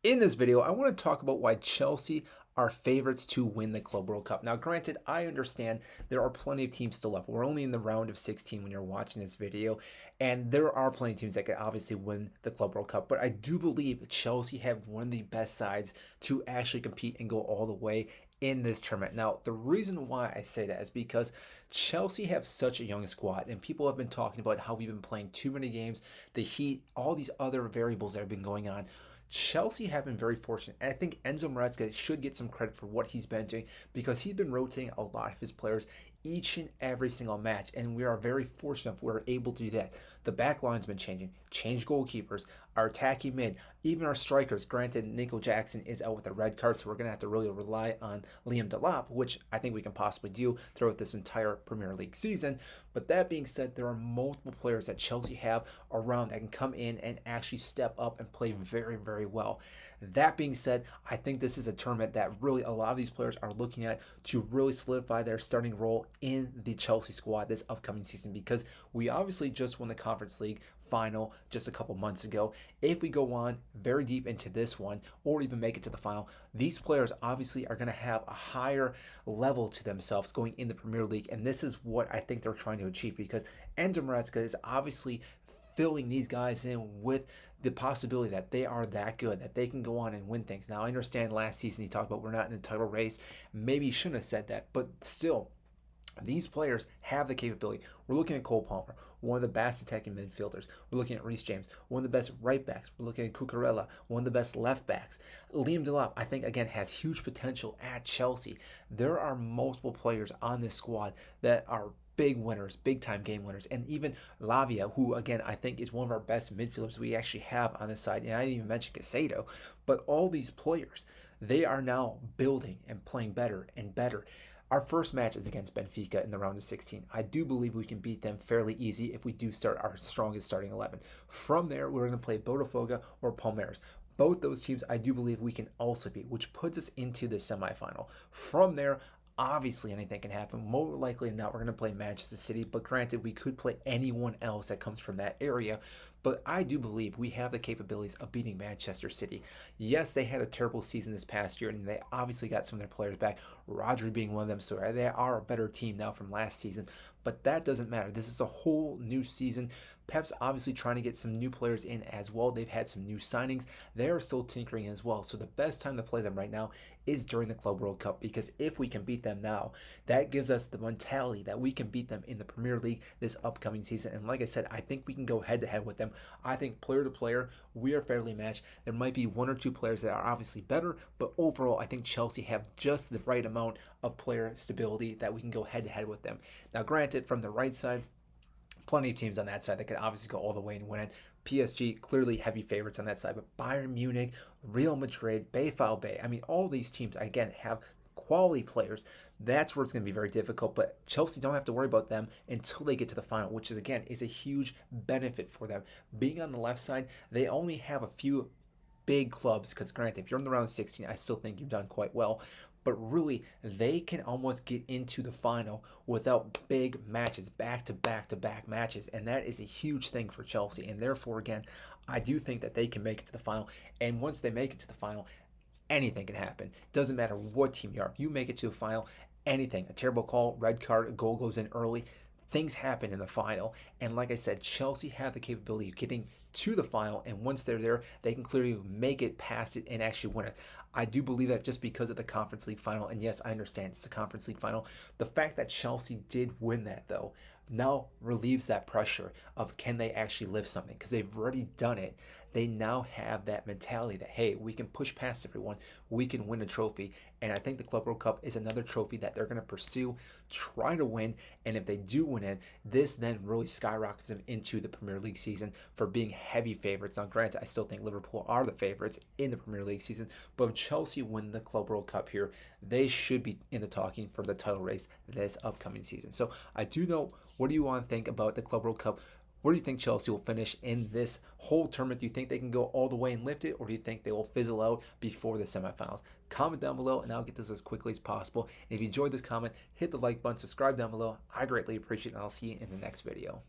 In this video, I want to talk about why Chelsea are favorites to win the Club World Cup. Now, granted, I understand there are plenty of teams still left. We're only in the round of 16 when you're watching this video, and there are plenty of teams that could obviously win the Club World Cup. But I do believe that Chelsea have one of the best sides to actually compete and go all the way in this tournament. Now, the reason why I say that is because Chelsea have such a young squad, and people have been talking about how we've been playing too many games, the heat, all these other variables that have been going on. Chelsea have been very fortunate, and I think Enzo Maresca should get some credit for what he's been doing because he's been rotating a lot of his players each and every single match, and we are very fortunate if we're able to do that. The back line's been changing, changed goalkeepers, our attacking mid, even our strikers. Granted, Nico Jackson is out with a red card, so we're going to have to really rely on Liam Delap, which I think we can possibly do throughout this entire Premier League season. But that being said, there are multiple players that Chelsea have around that can come in and actually step up and play very, very well. That being said, I think this is a tournament that really a lot of these players are looking at to really solidify their starting role in the Chelsea squad this upcoming season, because we obviously just won the Conference League final just a couple months ago. If we go on very deep into this one or even make it to the final, these players obviously are going to have a higher level to themselves going in the Premier League, and this is what I think they're trying to achieve, because Enzo Maresca is obviously filling these guys in with the possibility that they are that good, that they can go on and win things. Now, I understand last season he talked about we're not in the title race. Maybe he shouldn't have said that, but still, these players have the capability. We're looking at Cole Palmer, one of the best attacking midfielders. We're looking at Reece James, one of the best right backs. We're looking at Cucurella, one of the best left backs. Liam Delap, I think, again, has huge potential at Chelsea. There are multiple players on this squad that are big winners, big time game winners, and even Lavia, who again I think is one of our best midfielders we actually have on this side. And I didn't even mention Casado, but all these players, they are now building and playing better and better. Our first match is against Benfica in the round of 16. I do believe we can beat them fairly easy if we do start our strongest starting 11. From there, we're going to play Botafogo or Palmeiras. Both those teams I do believe we can also beat, which puts us into the semifinal. From there, obviously anything can happen. More likely than not, we're going to play Manchester City, but granted, we could play anyone else that comes from that area. But I do believe we have the capabilities of beating Manchester City. Yes, they had a terrible season this past year, and they obviously got some of their players back, Rodri being one of them, so they are a better team now from last season. But that doesn't matter. This is a whole new season. Pep's obviously trying to get some new players in as well. They've had some new signings. They are still tinkering as well. So the best time to play them right now is during the Club World Cup, because if we can beat them now, that gives us the mentality that we can beat them in the Premier League this upcoming season. And like I said, I think we can go head to head with them. I think player to player, we are fairly matched. There might be one or two players that are obviously better, but overall, I think Chelsea have just the right amount of player stability that we can go head to head with them. Now, granted, from the right side, plenty of teams on that side that could obviously go all the way and win it. PSG, clearly heavy favorites on that side, but Bayern Munich, Real Madrid, Bay, I mean, all these teams, again, have quality players. That's where it's going to be very difficult, but Chelsea don't have to worry about them until they get to the final, which is, again, is a huge benefit for them. Being on the left side, they only have a few big clubs, because granted, if you're in the round of 16, I still think you've done quite well. But really, they can almost get into the final without big matches, back to back to back matches. And that is a huge thing for Chelsea. And therefore, again, I do think that they can make it to the final. And once they make it to the final, anything can happen. Doesn't matter what team you are. If you make it to a final, anything, a terrible call, red card, a goal goes in early, things happen in the final. And like I said, Chelsea have the capability of getting to the final, and once they're there, they can clearly make it past it and actually win it. I do believe that just because of the Conference League final, and yes, I understand it's the Conference League final, the fact that Chelsea did win that, though, now relieves that pressure of can they actually lift something, because they've already done it. They now have that mentality that, hey, we can push past everyone, we can win a trophy, and I think the Club World Cup is another trophy that they're going to pursue, try to win, and if they do win it, this then really skyrockets them into the Premier League season for being heavy favorites. Now, granted, I still think Liverpool are the favorites in the Premier League season, but if Chelsea win the Club World Cup here, they should be in the talking for the title race this upcoming season. So I do know, what do you want to think about the Club World Cup? Where do you think Chelsea will finish in this whole tournament? Do you think they can go all the way and lift it, or do you think they will fizzle out before the semifinals? Comment down below, and I'll get this as quickly as possible. And if you enjoyed this comment, hit the like button, subscribe down below. I greatly appreciate it, and I'll see you in the next video.